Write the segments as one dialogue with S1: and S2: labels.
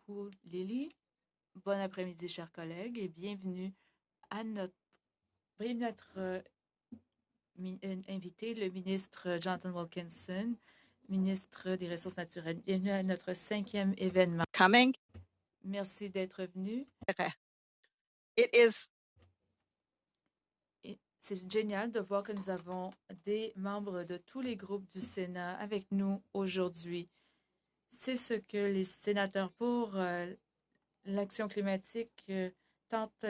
S1: beaucoup, Lily. Bon après-midi, chers collègues, et bienvenue à notre invité, le ministre Jonathan Wilkinson, ministre des Ressources naturelles. Bienvenue à notre 5e événement.
S2: Coming.
S1: Merci d'être venu.
S2: It is.
S1: C'est génial de voir que nous avons des membres de tous les groupes du Sénat avec nous aujourd'hui. C'est ce que les sénateurs pour l'action climatique tentent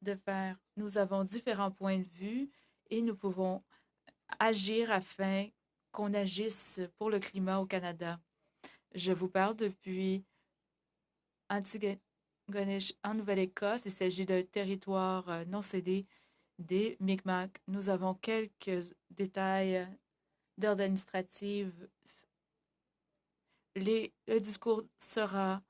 S1: de faire. Nous avons différents points de vue et nous pouvons agir afin qu'on agisse pour le climat au Canada. Je vous parle depuis Antigonish en Nouvelle-Écosse. Il s'agit d'un territoire non cédé des Mi'kmaq. Nous avons quelques détails d'ordre administratif. Le discours sera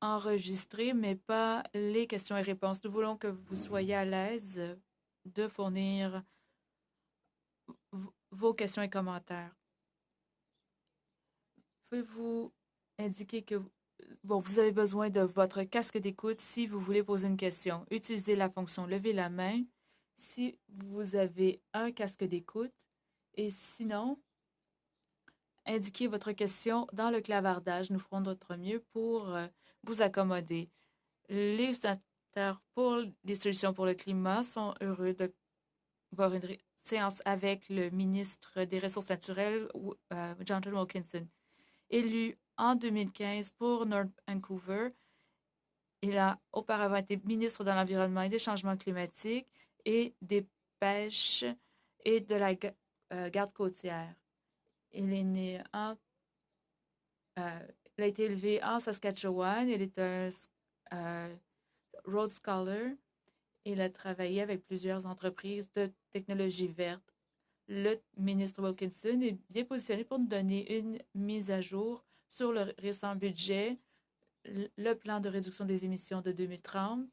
S1: enregistré, mais pas les questions et réponses. Nous voulons que vous soyez à l'aise de fournir vos questions et commentaires. Pouvez-vous indiquer que vous avez besoin de votre casque d'écoute si vous voulez poser une question. Utilisez la fonction lever la main si vous avez un casque d'écoute et sinon, indiquez votre question dans le clavardage. Nous ferons notre mieux pour vous accommoder. Les sénateurs pour les solutions pour le climat sont heureux de voir une séance avec le ministre des Ressources naturelles, Jonathan Wilkinson. Élu en 2015 pour North Vancouver, il a auparavant été ministre de l'Environnement et des Changements climatiques et des Pêches et de la garde côtière. Il est né il a été élevé en Saskatchewan. Il est un Rhodes Scholar. Il a travaillé avec plusieurs entreprises de technologie verte. Le ministre Wilkinson est bien positionné pour nous donner une mise à jour sur le récent budget, le plan de réduction des émissions de 2030,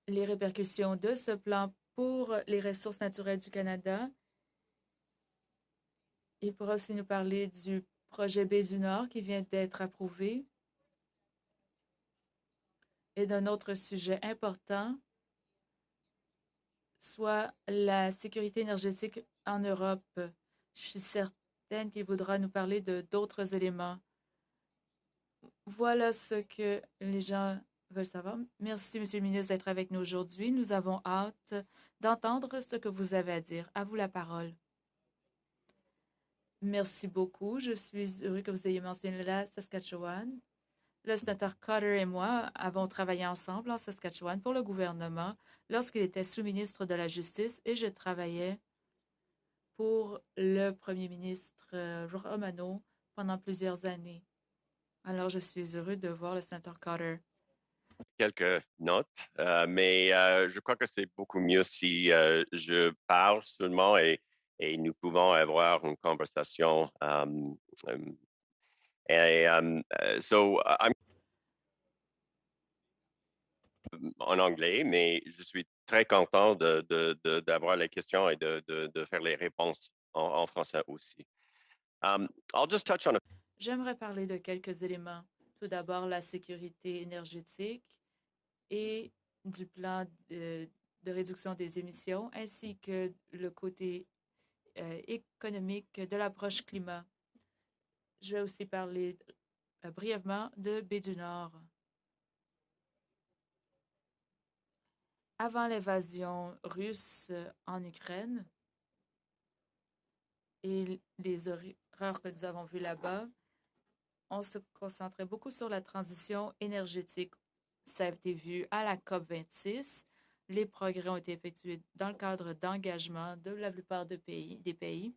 S1: les répercussions de ce plan pour les ressources naturelles du Canada. Il pourra aussi nous parler du projet Baie du Nord qui vient d'être approuvé et d'un autre sujet important, soit la sécurité énergétique en Europe. Je suis certaine qu'il voudra nous parler de d'autres éléments. Voilà ce que les gens veulent savoir. Merci, Monsieur le ministre, d'être avec nous aujourd'hui. Nous avons hâte d'entendre ce que vous avez à dire. À vous la parole. Merci beaucoup. Je suis heureux que vous ayez mentionné la Saskatchewan. Le sénateur Cotter et moi avons travaillé ensemble en Saskatchewan pour le gouvernement lorsqu'il était sous-ministre de la Justice et je travaillais pour le premier ministre Romano pendant plusieurs années. Alors, je suis heureux de voir le sénateur Cotter.
S3: Quelques notes, mais je crois que c'est beaucoup mieux si je parle seulement et nous pouvons avoir une conversation. I'm en anglais, mais je suis très content d'avoir les questions et de faire les réponses en français aussi. I'll just touch on
S1: J'aimerais parler de quelques éléments. Tout d'abord, la sécurité énergétique et du plan de réduction des émissions, ainsi que le côté économique de l'approche climat. Je vais aussi parler brièvement de Baie du Nord. Avant l'invasion russe en Ukraine et les horreurs que nous avons vues là-bas, on se concentrait beaucoup sur la transition énergétique. Ça a été vu à la COP26. Les progrès ont été effectués dans le cadre d'engagements de la plupart des pays.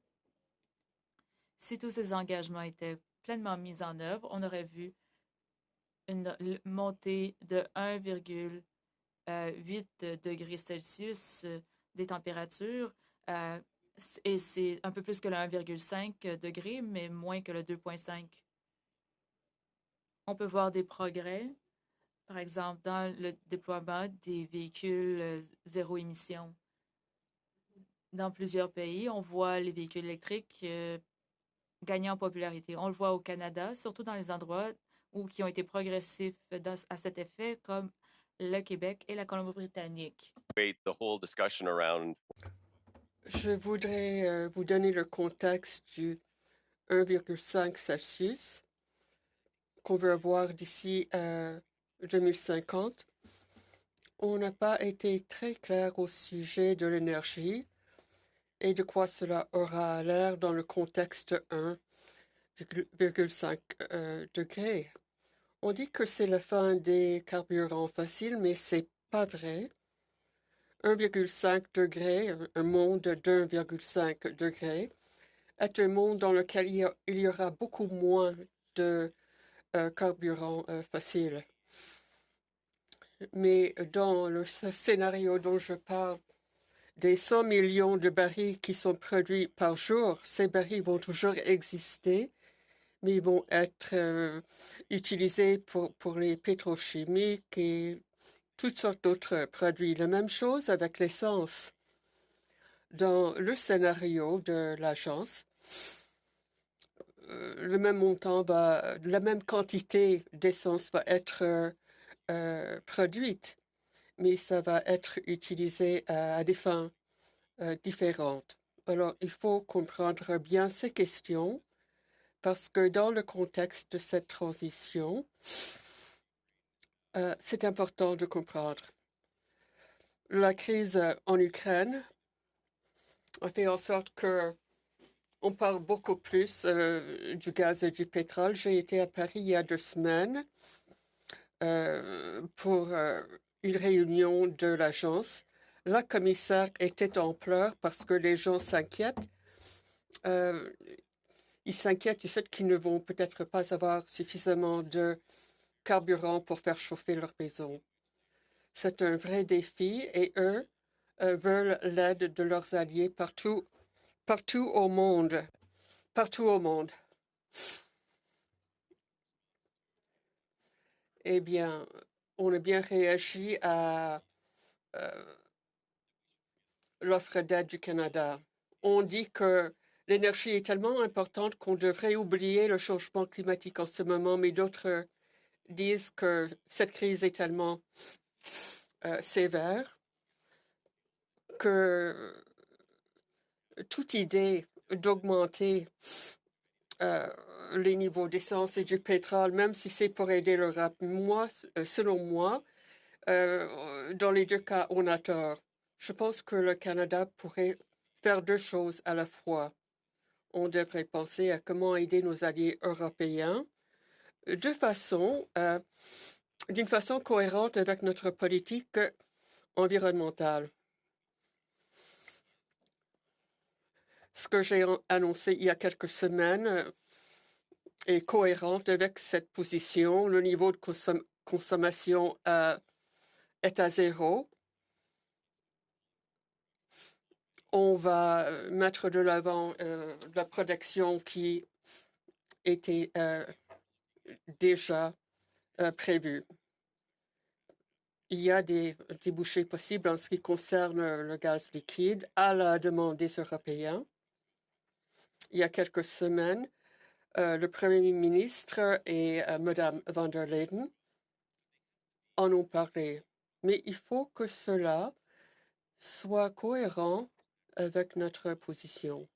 S1: Si tous ces engagements étaient pleinement mis en œuvre, on aurait vu une montée de 1,8 degrés Celsius des températures. Et c'est un peu plus que le 1,5 degré, mais moins que le 2,5. On peut voir des progrès, par exemple, dans le déploiement des véhicules zéro émission. Dans plusieurs pays, on voit les véhicules électriques gagné en popularité. On le voit au Canada, surtout dans les endroits qui ont été progressifs à cet effet, comme le Québec et la Colombie-Britannique.
S3: The whole discussion around.
S4: Je voudrais vous donner le contexte du 1,5 Celsius qu'on veut avoir d'ici 2050. On n'a pas été très clair au sujet de l'énergie et de quoi cela aura l'air dans le contexte 1,5 degrés. On dit que c'est la fin des carburants faciles, mais c'est pas vrai. 1,5 degré, un monde d'1,5 degré, est un monde dans lequel il y aura beaucoup moins de carburant facile. Mais dans le scénario dont je parle, des 100 millions de barils qui sont produits par jour, ces barils vont toujours exister, mais ils vont être utilisés pour les pétrochimiques et toutes sortes d'autres produits. La même chose avec l'essence. Dans le scénario de l'agence, le même montant la même quantité d'essence va être produite, mais ça va être utilisé à des fins différentes. Alors, il faut comprendre bien ces questions parce que dans le contexte de cette transition, c'est important de comprendre. La crise en Ukraine a fait en sorte que on parle beaucoup plus du gaz et du pétrole. J'ai été à Paris il y a 2 semaines pour une réunion de l'agence. La commissaire était en pleurs parce que les gens s'inquiètent. Ils s'inquiètent du fait qu'ils ne vont peut-être pas avoir suffisamment de carburant pour faire chauffer leur maison. C'est un vrai défi et eux veulent l'aide de leurs alliés partout au monde. Partout au monde. Eh bien, on a bien réagi à l'offre d'aide du Canada. On dit que l'énergie est tellement importante qu'on devrait oublier le changement climatique en ce moment, mais d'autres disent que cette crise est tellement sévère que toute idée d'augmenter les niveaux d'essence et du pétrole, même si c'est pour aider l'Europe, selon moi, dans les 2 cas, on a tort. Je pense que le Canada pourrait faire 2 choses à la fois. On devrait penser à comment aider nos alliés européens d'une façon cohérente avec notre politique environnementale. Ce que j'ai annoncé il y a quelques semaines est cohérent avec cette position. Le niveau de consommation est à 0. On va mettre de l'avant la production qui était déjà prévue. Il y a des débouchés possibles en ce qui concerne le gaz liquide à la demande des Européens. Il y a quelques semaines, le Premier ministre et Mme van der Leyen en ont parlé. Mais il faut que cela soit cohérent avec notre position.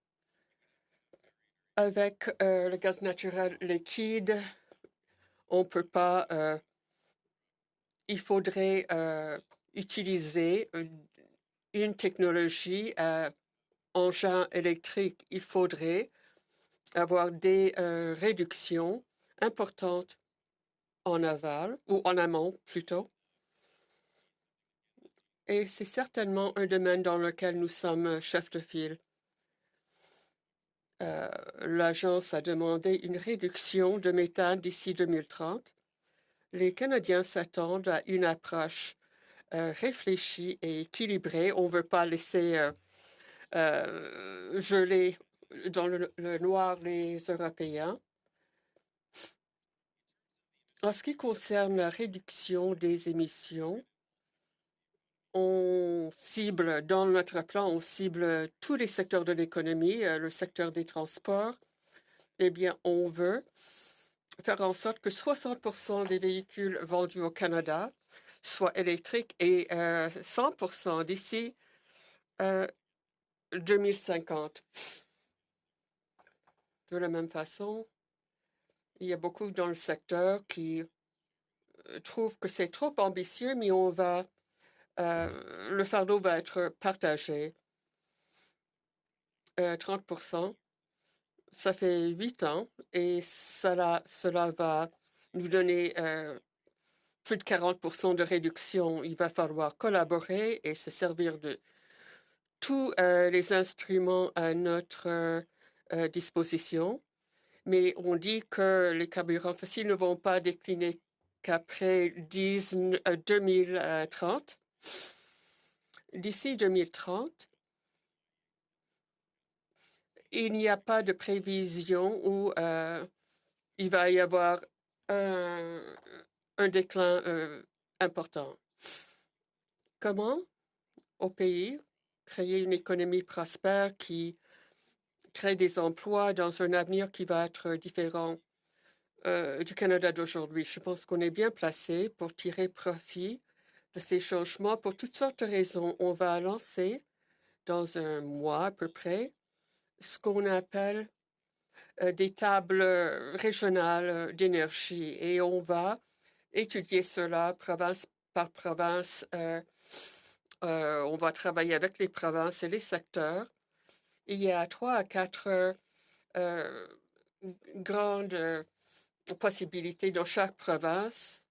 S4: Avec le gaz naturel liquide, on ne peut pas... il faudrait utiliser une technologie engin électrique. Il faudrait avoir des réductions importantes en aval, ou en amont plutôt. Et c'est certainement un domaine dans lequel nous sommes chefs de file. L'agence a demandé une réduction de méthane d'ici 2030. Les Canadiens s'attendent à une approche réfléchie et équilibrée. On ne veut pas laisser geler dans le noir les Européens. En ce qui concerne la réduction des émissions, dans notre plan, on cible tous les secteurs de l'économie, le secteur des transports, eh bien, on veut faire en sorte que 60% des véhicules vendus au Canada soient électriques et 100% d'ici 2050. De la même façon, il y a beaucoup dans le secteur qui trouvent que c'est trop ambitieux, mais le fardeau va être partagé. 30%, ça fait 8 ans et cela va nous donner plus de 40% de réduction. Il va falloir collaborer et se servir de tous les instruments à notre disposition. Mais on dit que les carburants fossiles ne vont pas décliner qu'après 2030. D'ici 2030, il n'y a pas de prévision où il va y avoir un déclin important. Comment, au pays, créer une économie prospère qui crée des emplois dans un avenir qui va être différent du Canada d'aujourd'hui? Je pense qu'on est bien placé pour tirer profit de ces changements pour toutes sortes de raisons. On va lancer dans un mois à peu près ce qu'on appelle des tables régionales d'énergie et on va étudier cela province par province. On va travailler avec les provinces et les secteurs. Il y a 3 à 4 grandes possibilités dans chaque province.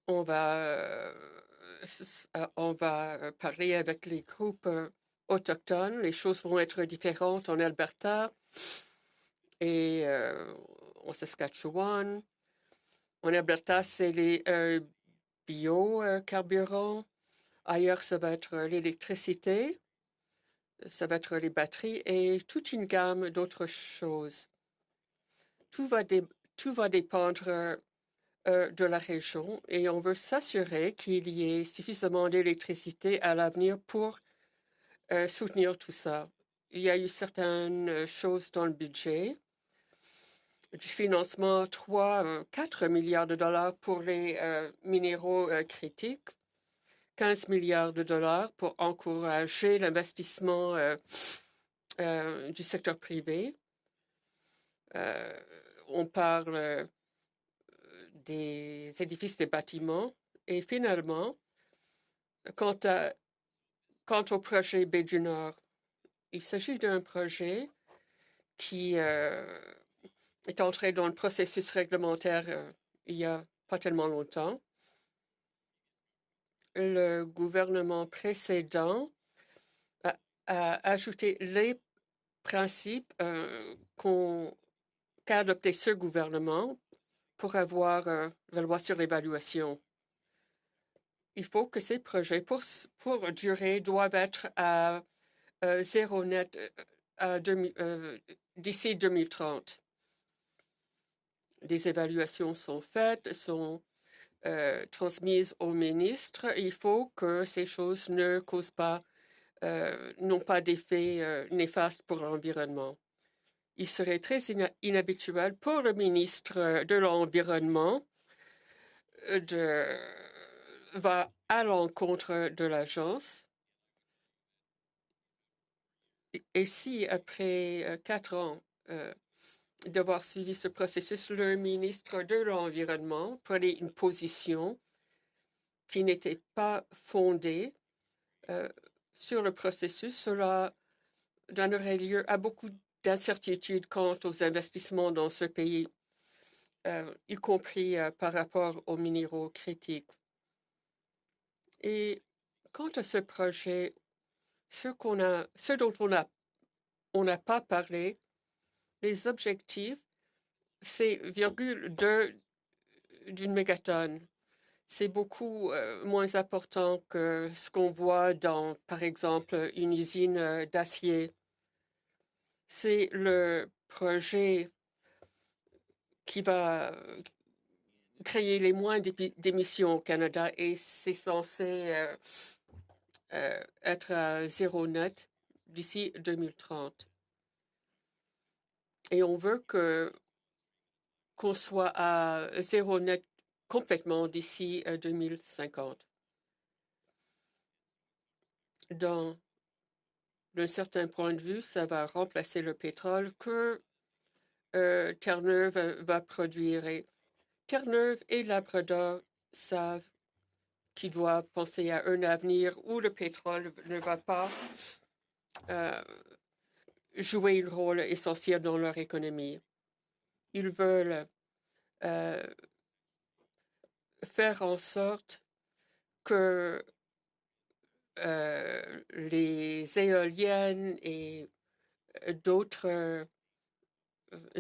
S4: On va parler avec les groupes autochtones. Les choses vont être différentes en Alberta et en Saskatchewan. En Alberta, c'est les biocarburants. Ailleurs, ça va être l'électricité, ça va être les batteries et toute une gamme d'autres choses. Tout va dépendre de la région et on veut s'assurer qu'il y ait suffisamment d'électricité à l'avenir pour soutenir tout ça. Il y a eu certaines choses dans le budget du financement, 4 milliards de dollars pour les minéraux critiques, 15 milliards de dollars pour encourager l'investissement du secteur privé. On parle des édifices, des bâtiments. Et finalement, quant au projet Baie du Nord, il s'agit d'un projet qui est entré dans le processus réglementaire il n'y a pas tellement longtemps. Le gouvernement précédent a ajouté les principes qu'a adopté ce gouvernement pour avoir la loi sur l'évaluation. Il faut que ces projets, pour durer, doivent être à zéro net d'ici 2030. Des évaluations sont faites, sont transmises au ministre. Il faut que ces choses ne causent pas, n'ont pas d'effet néfaste pour l'environnement. Il serait très inhabituel pour le ministre de l'Environnement va à l'encontre de l'agence. Et si, après 4 ans d'avoir suivi ce processus, le ministre de l'Environnement prenait une position qui n'était pas fondée sur le processus, cela donnerait lieu à beaucoup d'incertitudes quant aux investissements dans ce pays, y compris par rapport aux minéraux critiques. Et quant à ce projet, ce dont on n'a pas parlé, les objectifs, c'est 0,2 d'une mégatonne. C'est beaucoup moins important que ce qu'on voit dans, par exemple, une usine d'acier. C'est le projet qui va créer les moins d'émissions au Canada et c'est censé être à zéro net d'ici 2030. Et on veut qu'on soit à zéro net complètement d'ici 2050. D'un certain point de vue, ça va remplacer le pétrole que Terre-Neuve va produire. Et Terre-Neuve et Labrador savent qu'ils doivent penser à un avenir où le pétrole ne va pas jouer un rôle essentiel dans leur économie. Ils veulent faire en sorte que les éoliennes et d'autres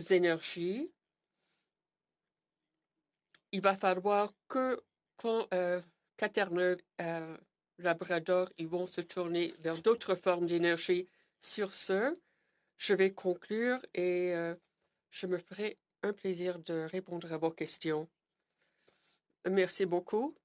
S4: énergies, il va falloir qu'à Terre-Neuve, Labrador, ils vont se tourner vers d'autres formes d'énergie. Sur ce, je vais conclure et je me ferai un plaisir de répondre à vos questions. Merci beaucoup.